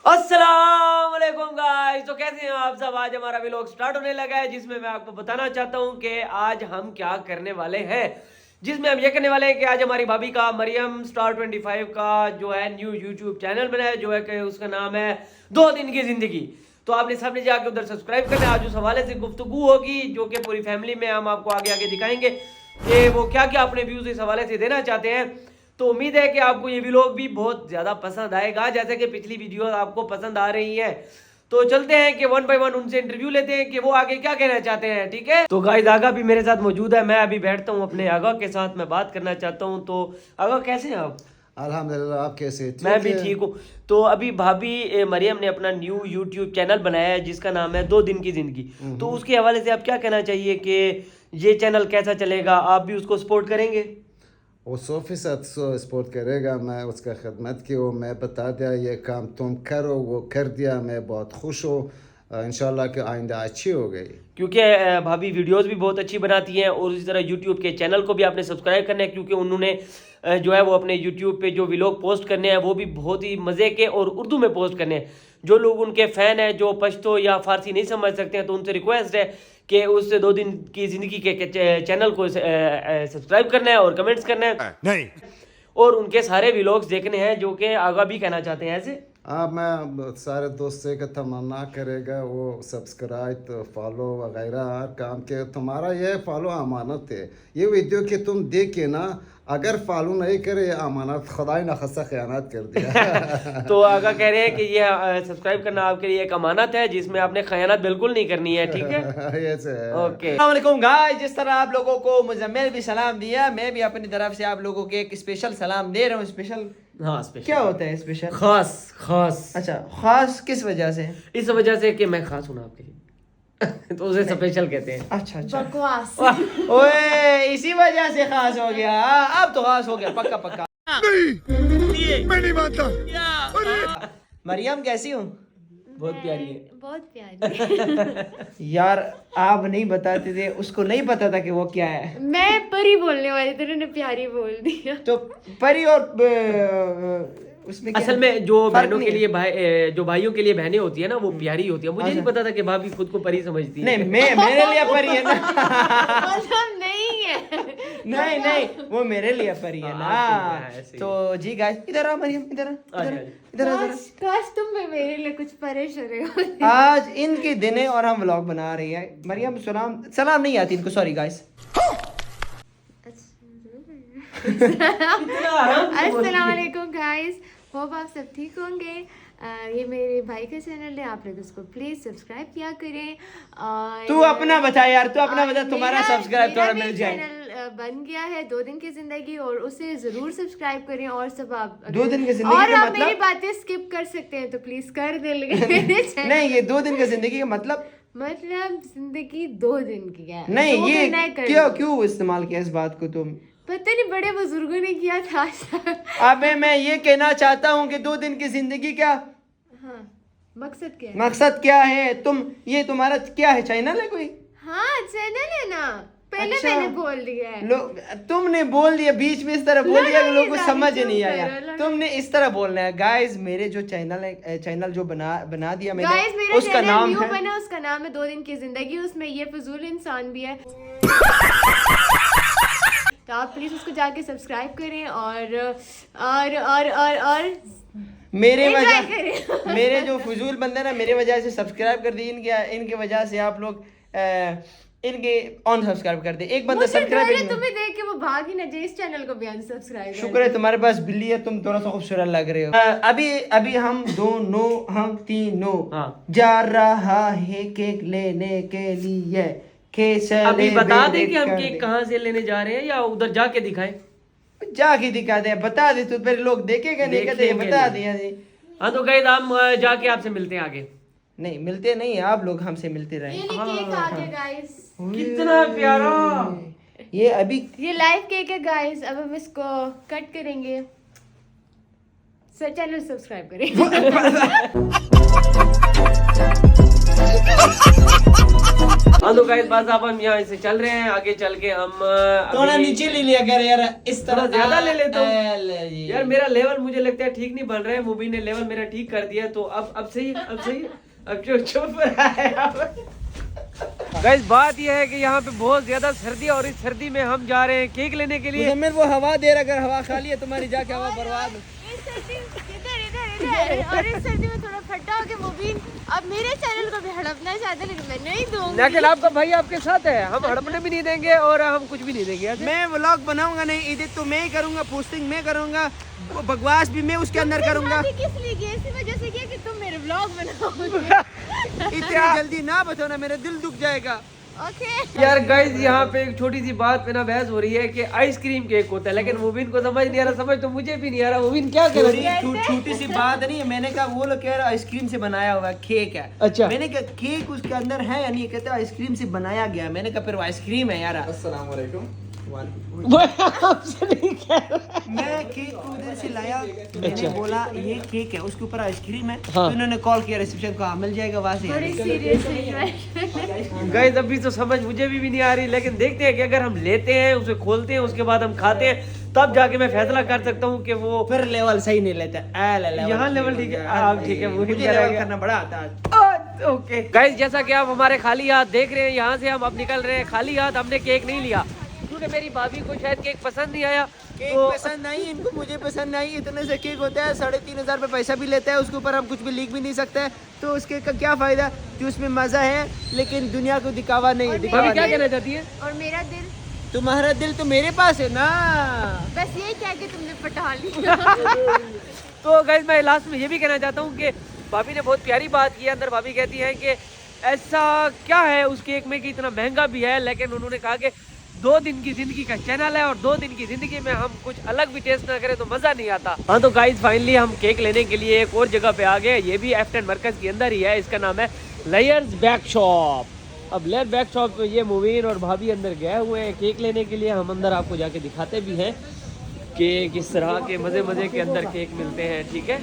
अस्सलाम वालेकुम गाइस। तो कैसे हैं आप सब। आज हमारा व्लॉग स्टार्ट होने लगा है जिसमें मैं आपको बताना चाहता हूं कि आज हम क्या करने वाले हैं। जिसमें हम ये करने वाले हैं कि आज हमारी भाभी का मरियम स्टार 25 का जो है न्यू यूट्यूब चैनल बना है, जो है कि उसका नाम है 2 दिन की जिंदगी। तो आपने सबने जाके उधर सब्सक्राइब करना है। आज उस हवाले से गुफ्तगू होगी जो कि पूरी फैमिली में हम आपको आगे आगे दिखाएंगे कि वो क्या क्या अपने व्यूज इस हवाले से देना चाहते हैं। तो उम्मीद है कि आपको ये व्लॉग भी बहुत ज़्यादा पसंद आएगा, जैसे कि पिछली वीडियो आपको पसंद आ रही है। तो चलते हैं कि 1 बाय 1 उनसे इंटरव्यू लेते हैं कि वो आगे क्या कहना चाहते हैं। ठीक है, तो गाइस आगा भी मेरे साथ मौजूद है। मैं अभी बैठता हूँ अपने आगा के साथ, मैं बात करना चाहता हूँ। तो आगा कैसे हैं आप? अल्हम्दुलिल्लाह, आप कैसे? मैं भी ठीक हूँ। तो अभी भाभी मरियम ने अपना न्यू यूट्यूब चैनल बनाया है जिसका नाम है 2 दिन की जिंदगी। तो उसके हवाले से आप क्या कहना चाहिए कि ये चैनल कैसा चलेगा? आप भी उसको सपोर्ट करेंगे? वो 100% सपोर्ट करेगा। मैं उसका खिदमत की हूँ, मैं बता दिया ये काम तुम करो, वो कर दिया। मैं बहुत खुश हूँ, इंशाल्लाह कि आइंदा अच्छी हो गई। क्योंकि भाभी वीडियोस भी बहुत अच्छी बनाती हैं और इसी तरह यूट्यूब के चैनल को भी आपने सब्सक्राइब करना है, क्योंकि उन्होंने जो है वो अपने यूट्यूब पे जो व्लॉग पोस्ट करने हैं वो भी बहुत ही मज़े के और उर्दू में पोस्ट करने हैं। जो लोग उनके फ़ैन हैं जो पश्तो या फ़ारसी नहीं समझ सकते हैं, तो उनसे रिक्वेस्ट है कि उससे 2 दिन की ज़िंदगी के चैनल को सब्सक्राइब करना है और कमेंट्स करना है नहीं, और उनके सारे व्लॉग्स देखने हैं, जो कि आगा भी कहना चाहते हैं ऐसे। मैं सारे दोस्त से का तमन्ना करेगा वो सब्सक्राइब तो फॉलो वगैरह हर काम के। तुम्हारा ये फॉलो अमानत है। ये वीडियो के तुम देखे ना, अगर फॉलो नहीं करे अमानत खुदा न खसा खयानत कर दिया। तो आगा कह रहे हैं कि ये सब्सक्राइब करना आपके लिए एक अमानत है जिसमें आपने खयानत बिल्कुल नहीं करनी है। ठीक है, ऐसे है। ओके। अस्सलाम वालेकुम गाइस। जिस तरह आप लोगों को मुजम्मिल भी सलाम दिया, मैं भी अपनी तरफ से आप लोगों के एक स्पेशल सलाम दे रहा हूँ। स्पेशल हाँ, स्पेशल क्या होता है? स्पेशल खास खास अच्छा, खास किस वजह से? इस वजह से कि मैं खास हूँ ना आपके लिए। तो उसे स्पेशल कहते हैं। अच्छा अच्छा, बकवास। ओए इसी वजह से खास हो गया। अब तो खास हो गया पक्का पक्का। नहीं, मैं नहीं मानता। मरियम कैसी हूँ? बहुत प्यारी है। बहुत प्यारी। यार आप नहीं बताते थे, उसको नहीं पता था कि वो क्या है। मैं परी बोलने वाली थी, उन्होंने प्यारी बोल दिया। तो परी और उसमें क्या असल में जो फर्क बहनों नहीं के है? लिए भाई जो भाइयों के लिए बहनें होती है ना, वो प्यारी होती है। मुझे नहीं अच्छा। पता था कि भाभी खुद को परी समझती है। नहीं, मैं मेरे लिए परी है ना। मतलब नहीं है। नहीं नहीं, वो मेरे लिए परी है हाँ, ठीक है, ना। ऐसे ही। तो जी गाइस, इधर आ मरियम, इधर आ, आ इधर आ, जा, इधर आ, काश काश तुम भी मेरे लिए कुछ परेशान हो। आज इनके दिन है और हम व्लॉग बना रही है। मरियम सलाम सलाम नहीं आती इनको, सॉरी गाइस। अस्सलाम वालेकुम गाइस, होप आप सब ठीक होंगे। ये मेरे भाई का चैनल है, आप लोग उसको प्लीज सब्सक्राइब किया करें। और तू अपना बता यार, तू अपना और बता, तुम्हारा मेरा- सब्सक्राइब थोड़ा मेरा मिल भी जाए। चैनल बन गया है 2 दिन की जिंदगी, और उसे जरूर सब्सक्राइब करें। और सब आप 2 दिन की जिंदगी और का आप मतलब? मेरी बातें स्किप कर सकते हैं तो प्लीज कर दे मेरे चैनल। नहीं, ये 2 दिन की जिंदगी का मतलब जिंदगी 2 दिन की है। नहीं, जो ये करना है कर क्यों लो। क्यों इस्तेमाल किया इस बात को तुम? पता नहीं, बड़े बुजुर्गों ने किया था। अबे मैं ये कहना चाहता हूँ कि 2 दिन की जिंदगी क्या हाँ, मकसद क्या है? मकसद क्या है? ये तुम्हारा क्या है, चैनल है कोई? हाँ, चैनल है ना, पहले अच्छा। मैंने बोल दिया है। लोग तुमने बोल दिया बीच में, इस तरह बोल दिया कि लोगों को लड़ाई समझ ही क्यों नहीं कर आया। रहे हो? तुमने इस तरह बोलना है। गाइस मेरे जो चैनल है, चैनल जो बना दिया मैंने, गाइस मेरा उसका चैनल नाम न्यू है बना, उसका नाम है 2 दिन की जिंदगी। उसमें ये फजूल इंसान भी है। तो आप प्लीज उसको जाके सब्सक्राइब करें और मेरे Enjoy वजह करें। मेरे जो फजूल बंदे ना, मेरे वजह से सब्सक्राइब कर दी। इनके वजह से आप लोग इनके ऑन सब्सक्राइब कर दे। एक बंदा मुझे डर है सब्सक्राइब, तुम्हें देख के वो भाग ही ना जाए, इस चैनल को भी अनसब्सक्राइब कर शुक्र है तुम्हारे पास बिल्ली है, तुम थोड़ा सा खूबसूरत लग रहे हो। अभी हम दोनों, हम तीनों हाँ। जा रहा है केक लेने के लिए। अभी बता दें कि हम केक कहाँ से लेने जा रहे हैं या उधर जाके दिखाएं? जाके दिखा दे, बता दे तो फिर लोग देखेगा नहीं, कहते देखेंगे बता नहीं। दिया जी। हाँ, तो गाइस हम जाके आपसे मिलते हैं आगे। नहीं मिलते नहीं, आप लोग हमसे मिलते रहे। ये केक आ गया गाइस, कितना प्यारा। ये अभी ये लाइव केक है गाइस। अब हम इसको कट करेंगे। सर चैनल सब्सक्राइब करें। हाँ, तो गाइस बस अब हम यहाँ से चल रहे हैं, आगे चल के हम थोड़ा अभी- नीचे ले लिया कर यार, इस थोड़ा तरह ज्यादा ले लेता हूँ हूँ यार, मेरा लेवल मुझे लगता है ठीक नहीं बन रहा है। मूवी ने लेवल मेरा ठीक कर दिया, तो अब सही, अब चुप रहा है। गाइस बात यह है कि यहाँ पे बहुत ज्यादा सर्दी है और इस सर्दी में हम जा रहे हैं केक लेने के लिए। मुजम्मिल वो हवा दे रहा, अगर हवा खाली है तुम्हारी जाके हवा बर्बाद। और इस सर्दी में थोड़ा फटा हो के मुबीन अब मेरे चैनल को भी हड़पना चाहते हैं, लेकिन मैं नहीं दूंगी। लेकिन आपका भाई आपके साथ है, हम हड़पने भी नहीं देंगे और हम कुछ भी नहीं देंगे ऐसे। मैं व्लॉग बनाऊंगा नहीं, एडिट तो मैं ही करूंगा, पोस्टिंग मैं करूंगा, बकवास भी मैं उसके अंदर करूंगा। किस लिए किया? इसी वजह से किया कि तुम मेरे व्लॉग बनाओगे। इतनी जल्दी ना बताओ ना, मेरा दिल दुख जाएगा। ओके यार गाइस यहाँ पे एक छोटी सी बात पे ना बहस हो रही है कि आइसक्रीम केक होता है, लेकिन मुबीन को समझ नहीं आ रहा, समझ तो मुझे भी नहीं आ रहा। मुबीन क्या कर रही है? छोटी सी बात नहीं है, मैंने कहा वो लोग कह रहे आइसक्रीम से बनाया हुआ केक है। अच्छा। मैंने कहा केक उसके अंदर है या नहीं, कहते आइसक्रीम से बनाया गया। मैंने कहा फिर वो आइसक्रीम है यार। अस्सलाम वालेकुम। वो आपसे नहीं कह रहा। मैं केक को उधर से लाया, मैंने बोला ये केक है, उसके ऊपर आइसक्रीम है। हाँ। तो इन्होंने कॉल किया रिसेप्शन को, मिल जाएगा वहाँ से। बड़ी सीरियस सिचुएशन। गाइस अभी तो समझ मुझे भी नहीं आ रही, लेकिन देखते हैं कि अगर हम लेते हैं, उसे खोलते हैं, उसके बाद हम खाते हैं, तब जाके मैं फैसला कर सकता हूँ कि वो फिर लेवल सही नहीं लेता। यहाँ लेवल ठीक है। आप ठीक है, मुझे मुझे लेवल करना बड़ा आता है। ओके गाइस, जैसा कि आप हमारे खाली हाथ देख रहे हैं, यहाँ से हम अब निकल रहे हैं खाली हाथ। हमने केक नहीं लिया क्योंकि मेरी भाभी को शायद केक पसंद नहीं आया। केक तो पसंद नहीं इनको, मुझे पसंद नहीं। इतने से केक होता है, 3,500 रुपये पैसा भी लेता है, उसके ऊपर हम कुछ भी लिख भी नहीं सकते। तो उस केक का क्या फायदा जो उसमें मजा है, लेकिन दुनिया को दिखावा नहीं। भाभी क्या कहना चाहती है? और मेरा दिल, तुम्हारा दिल तो मेरे पास है ना। बस यही कह के तुमने पटा लिया। तो गाइस मैं लास्ट में ये भी कहना चाहता हूँ कि भाभी ने बहुत प्यारी बात की है। अंदर भाभी कहती है कि ऐसा क्या है उस केक में कि इतना महंगा भी है, लेकिन उन्होंने कहा कि 2 दिन की जिंदगी का चैनल है और 2 दिन की जिंदगी में हम कुछ अलग भी टेस्ट ना करें तो मजा नहीं आता। हाँ तो गाइस फाइनली हम केक लेने के लिए एक और जगह पे आ गए। ये भी F10 मरकज के अंदर ही है, इसका नाम है लेयर्स बैक शॉप। अब लेयर बैक शॉप में ये मुबीन और भाभी अंदर गए हुए हैं केक लेने के लिए। हम अंदर आपको जाके दिखाते भी हैं कि किस तरह के मजे मजे के अंदर केक मिलते हैं। ठीक है,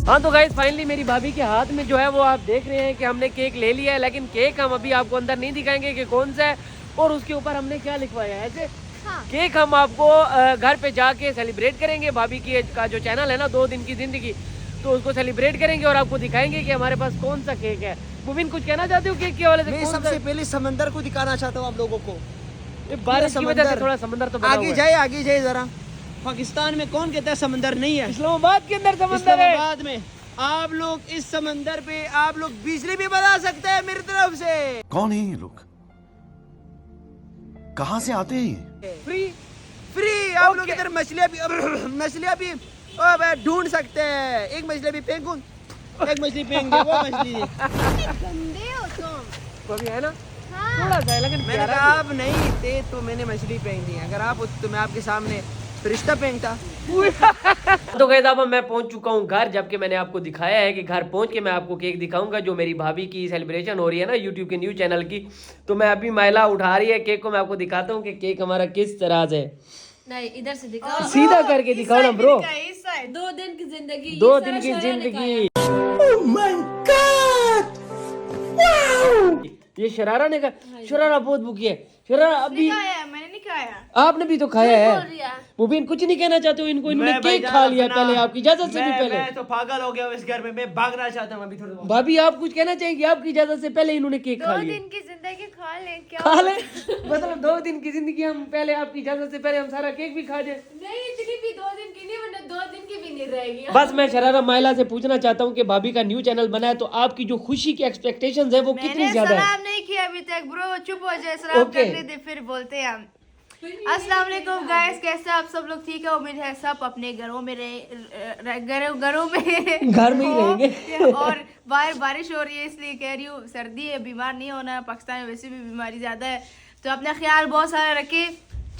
हाँ तो गाइस फाइनली मेरी भाभी के हाथ में जो है वो आप देख रहे हैं कि हमने केक ले लिया है, लेकिन केक हम अभी आपको अंदर नहीं दिखाएंगे कि कौन सा है और उसके ऊपर हमने क्या लिखवाया है। ऐसे हाँ। केक हम आपको घर पे जाके सेलिब्रेट करेंगे। भाभी की का जो चैनल है ना 2 दिन की जिंदगी, तो उसको सेलिब्रेट करेंगे और आपको दिखाएंगे कि हमारे पास कौन सा केक है। मुबीन कुछ कहना चाहते हो केक के हवाले से? मैं कौन सा? सबसे पहले समंदर को दिखाना चाहता हूँ आप लोगों को। ये बारिश की वजह से थोड़ा समंदर तो बना हुआ है। आगे जाए जरा। पाकिस्तान में कौन कहता है समंदर नहीं है? इस्लामाबाद के अंदर समंदर है। इस्लामाबाद में आप लोग इस समंदर पे आप लोग बिजली भी बना सकते हैं मेरी तरफ से। कौन है ये लोग? कहाँ से आते हैं ये? फ्री आप लोग इधर मछलियाँ भी ढूंढ सकते हैं। एक मछली भी फेंकूं, एक मछली फेंक दे, वो मछली। गंदे हो तुम। वो भी है ना, हाँ। थोड़ा सा है लेकिन मैंने प्यारा कहा भी आप नहीं थे तो मैंने मछली फेंक दी। अगर आप तो मैं आपके सामने फरिश्ता फेंकता। है। तो गाइस अब मैं पहुंच चुका हूं घर, जबकि मैंने आपको दिखाया है कि घर पहुंच के मैं आपको केक दिखाऊंगा जो मेरी भाभी की सेलिब्रेशन हो रही है ना यूट्यूब के न्यू चैनल की। तो मैं अभी महिला उठा रही है केक को, मैं आपको दिखाता हूँ कि केक हमारा किस तरह से। नहीं इधर से दिखाओ, सीधा करके दिखाओ ना ब्रो। 2 दिन की जिंदगी, 2 ये दिन की सारा शौर्य जिंदगी। निकाया। ये शरारा ने कहा, शरारा बहुत भूखी है। शरारा अभी मैंने नहीं खाया। आपने भी तो खाया बोल है। रही है। मुबीन कुछ नहीं कहना चाहते हो इनको? इन्होंने मैं केक भाईजान खा लिया अपना- पहले आपकी इजाजत से भी पहले। मैं तो पागल हो गया हूँ इस घर में, मैं भागना चाहता हूँ अभी थोड़ा बहुत। भाभी आप कुछ कहना चाहेंगे? आपकी इजाजत से पहले इन्होंने केक खा 2 लिया। दिन की जिंदगी खा ले क्या? खा ले मतलब 2 दिन की जिंदगी हम पहले आपकी इजाजत से पहले हम सारा केक भी खा जाए। नहीं इतनी भी 2 दिन की नहीं, वरना 2 दिन की भी नहीं रहेगी। बस मैं शरारा माइला से पूछना चाहता हूँ कि भाभी का न्यू चैनल बना है तो आपकी जो खुशी की एक्सपेक्टेशंस है वो कितनी मैंने ज्यादा है? सलाम नहीं किया अभी तक ब्रो, चुप हो जाए। सलाम Okay. करने दे फिर बोलते हैं हम। अस्सलाम वालेकुम गाइस, कैसे आप सब लोग? ठीक है, उम्मीद है सब अपने घरों में घरों में घर में ही रहेंगे। और बाहर बारिश हो रही है इसलिए कह रही हूँ, सर्दी है, बीमार नहीं होना। पाकिस्तान में वैसे भी बीमारी ज़्यादा है, तो अपना ख्याल बहुत सारा रखे।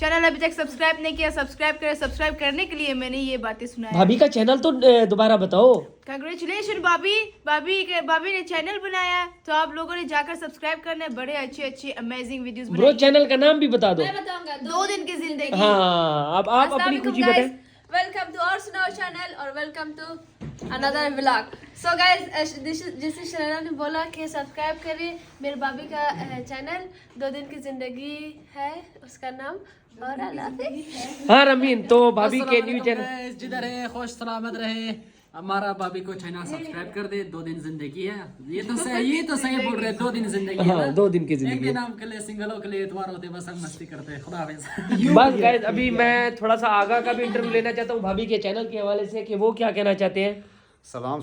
चैनल अभी तक सब्सक्राइब नहीं किया, सब्सक्राइब करें। सब्सक्राइब करने के लिए मैंने ये बातें सुनाई। भाभी का चैनल तो दोबारा बताओ। कंग्रेचुलेशन भाभी ने चैनल बनाया, तो आप लोगों ने जाकर सब्सक्राइब करना है। बड़े अच्छे अमेजिंग वीडियोस ब्रो चैनल का नाम भी बता दो। मैं बताऊंगा 2 दिन की जिंदगी। हाँ, अब आप अपनी खुशी बताएं। Welcome to our snow channel और welcome to another vlog. So guys, जैसे शराना ने बोला कि सब्सक्राइब करिए मेरे भाभी का चैनल 2 दिन की जिंदगी है उसका नाम। और अल्लाह हाफिज़। हाँ रमीन, तो भाभी के न्यू चैनल जिधर है खुश सलामत रहे। हमारा भाभी को चैनल सब्सक्राइब कर दे। 2 दिन जिंदगी है, ये तो सही बोल रहे हैं। 2 दिन जिंदगी है। हाँ, 2 दिन की एक जिंदगी दिन हम के लिए सिंगलों के लिए इतवार होते बस हम मस्ती करते हैं। खुदा हाफिज़। बस गाइस, अभी मैं थोड़ा सा आगा का भी इंटरव्यू लेना चाहता हूँ भाभी के चैनल के हवाले से कि वो क्या कहना चाहते हैं। सलाम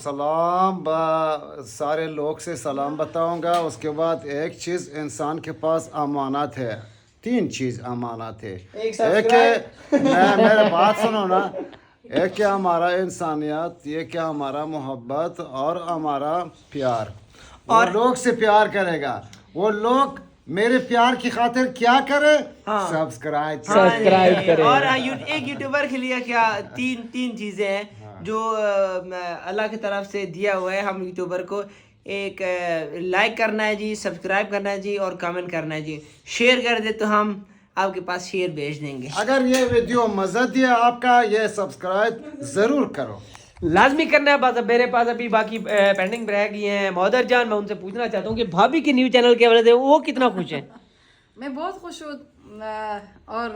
सारे लोग से सलाम बताऊंगा। उसके बाद एक चीज़ इंसान के पास अमानत है। 3 चीज़ अमानत है। एक है मेरे बात सुनो ना। एक क्या हमारा इंसानियत, ये क्या हमारा मोहब्बत और हमारा प्यार। और लोग से प्यार करेगा, वो लोग मेरे प्यार की खातिर क्या करे? सब्सक्राइब करें। और एक यूट्यूबर के लिए क्या तीन चीजें हैं जो अल्लाह की तरफ से दिया हुआ है हम यूट्यूबर को। एक लाइक करना है जी, सब्सक्राइब करना है जी, और कमेंट करना है जी। शेयर कर दे तो हम आपके पास शेयर भेज देंगे। अगर ये वीडियो मजा दिया आपका, ये सब्सक्राइब जरूर करो, लाजमी करना है। बस अब मेरे पास अभी बाकी पेंडिंग रह गई हैं। मौदर जान, मैं उनसे पूछना चाहता हूँ कि भाभी के न्यू चैनल के हवाले से वो कितना खुश हैं। मैं बहुत खुश हूँ और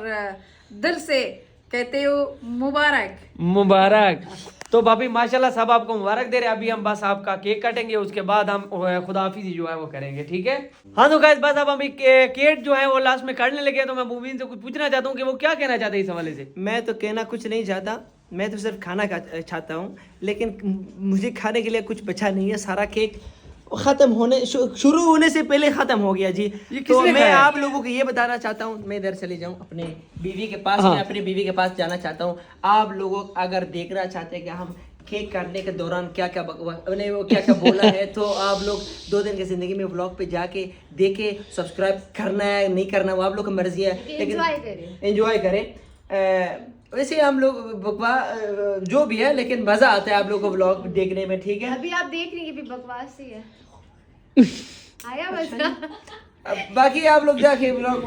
दिल से कहते हो मुबारक। तो भाभी माशाल्लाह सब आपको मुबारक दे रहे हैं। अभी हम बस आपका केक काटेंगे, उसके बाद हम खुदाफिजी जो है वो करेंगे, ठीक है। हाँ तो गाइस, बस अब हम केक जो है वो लास्ट में काटने लगे। तो मैं मुबीन से कुछ पूछना चाहता हूँ कि वो क्या कहना चाहते हैं इस हवाले से। मैं तो कहना कुछ नहीं चाहता, मैं तो सिर्फ खाना चाहता हूँ, लेकिन मुझे खाने के लिए कुछ बचा नहीं है। सारा केक ख़त्म होने शुरू होने से पहले ख़त्म हो गया जी। तो मैं आप लोगों को ये बताना चाहता हूँ, मैं इधर चली जाऊँ अपने बीवी के पास। मैं अपनी बीवी के पास जाना चाहता हूँ। आप लोगों अगर देखना चाहते हैं कि हम केक काटने के दौरान क्या क्या बोला है, तो आप लोग 2 दिन की जिंदगी में ब्लॉग पे जाके देखे। सब्सक्राइब करना है नहीं करना वो आप लोग की मर्जी है, लेकिन एंजॉय करें। वैसे हम लोग बकवास जो भी है, लेकिन मजा आता है आप लोगों को व्लॉग देखने में, ठीक है। अभी आप देख रही हैं कि बकवास ही है। आया मजा। अब बाकी आप लोग जाके व्लॉग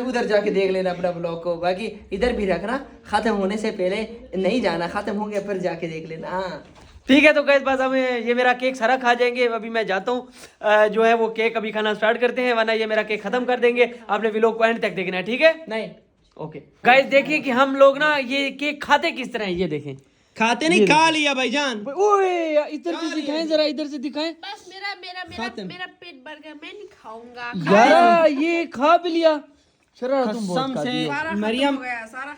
उधर जाके देख लेना अपना व्लॉग को। बाकी इधर भी रखना, खत्म होने से पहले नहीं जाना, खत्म हो गया फिर जाके देख लेना। हाँ ठीक है। तो गाइस बस हमें ये मेरा केक सारा खा जाएंगे। अभी मैं जाता हूँ जो है वो केक अभी खाना स्टार्ट करते हैं, वरना ये मेरा केक खत्म कर देंगे। आपने व्लॉग को एंड तक देखना है, ठीक है। नहीं, ओके गाइस, देखिए कि हम लोग ना ये केक खाते किस तरह है, ये देखें। खाते नहीं, खा लिया भाईजान। ओए इधर से दिखाएं, जरा इधर से दिखाएं। बस मेरा पेट भर गया, मैं नहीं खाऊंगा। यार ये खा भी लिया। शरारत तुम बहुत कसम खाती हो। से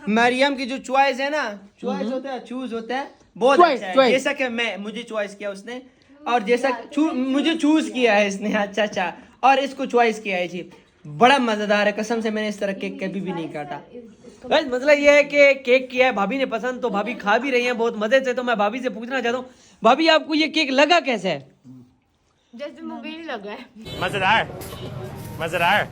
मरियम की जो चॉइस है ना, चॉइस होता है, चूज होता है, बहुत अच्छा है। जैसा कि मुझे चॉइस किया उसने, और जैसा मुझे चूज किया है इसने। अच्छा, और इसको चॉइस किया है जी। बड़ा मजेदार है, कसम से मैंने इस तरह केक कभी भी नहीं काटा। गाइस मतलब ये है कि केक किया है भाभी ने पसंद, तो भाभी खा भी रही हैं बहुत मजे से। तो मैं भाभी से पूछना चाहता हूँ, भाभी आपको ये केक लगा कैसे है? जैसे मोबाइल लगा है। मजेदार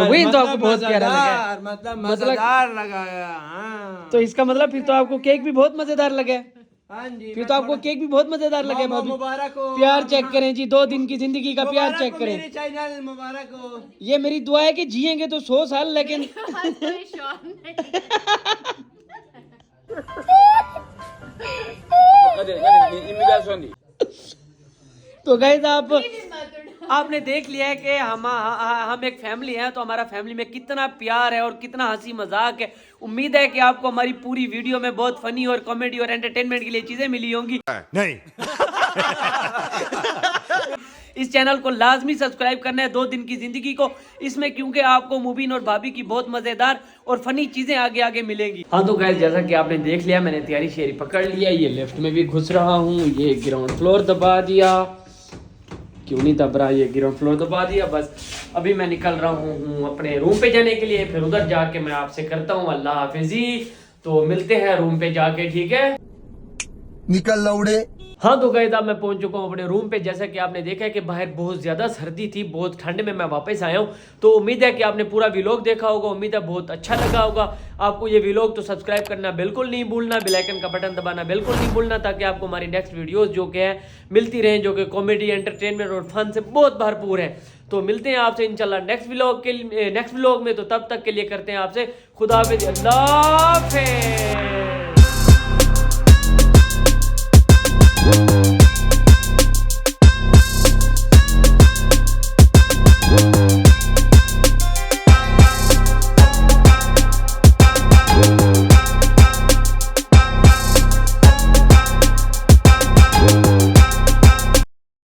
वही तो आपको बहुत प्यारा लगा है। मतलब मजेदार लगा है। हाँ तो इसका मतलब फिर तो आपको केक भी बहुत मजेदार लगा है। हाँ जी, फिर तो आपको केक भी बहुत मजेदार लगे। भाभी मुबारक हो। प्यार चेक करें जी, 2 दिन की जिंदगी का प्यार चेक करें। मेरे चैनल मुबारक हो। ये मेरी दुआ है कि जिएंगे तो 100 साल, लेकिन तो गाइस आपने देख लिया है कि हम एक फैमिली है, तो हमारा फैमिली में कितना प्यार है और कितना हंसी मजाक है। उम्मीद है कि आपको हमारी पूरी वीडियो में बहुत फनी और कॉमेडी और एंटरटेनमेंट के लिए चीजें मिली होंगी। नहीं इस चैनल को लाजमी सब्सक्राइब करना है 2 दिन की जिंदगी को, इसमें क्योंकि आपको मुबीन और भाभी की बहुत मजेदार और फनी चीजें आगे आगे मिलेंगी। हाँ तो गाइस, जैसा कि आपने देख लिया, मैंने तैयारी शेरी पकड़ लिया। ये लिफ्ट में भी घुस रहा हूँ, ये ग्राउंड फ्लोर दबा दिया, क्यों नहीं दब रहा, ये ग्राउंड फ्लोर दबा दिया। बस अभी मैं निकल रहा हूँ अपने रूम पे जाने के लिए, फिर उधर जाके मैं आपसे करता हूँ अल्लाह हाफिजी। तो मिलते हैं रूम पे जाके, ठीक है। निकल लौड़े। हाँ तो गाइस अब मैं पहुंच चुका हूँ अपने रूम पे। जैसा कि आपने देखा है कि बाहर बहुत ज़्यादा सर्दी थी, बहुत ठंड में मैं वापस आया हूँ। तो उम्मीद है कि आपने पूरा व्लॉग देखा होगा, उम्मीद है बहुत अच्छा लगा होगा आपको ये व्लॉग। तो सब्सक्राइब करना बिल्कुल नहीं भूलना, बेल आइकन का बटन दबाना बिल्कुल नहीं भूलना, ताकि आपको हमारी नेक्स्ट वीडियोस जो कि है मिलती रहें, जो कि कॉमेडी, एंटरटेनमेंट और फन से बहुत भरपूर है। तो मिलते हैं आपसे इंशाल्लाह नेक्स्ट व्लॉग में। तो तब तक के लिए करते हैं आपसे खुदा हाफिज़, अल्लाह हाफिज़।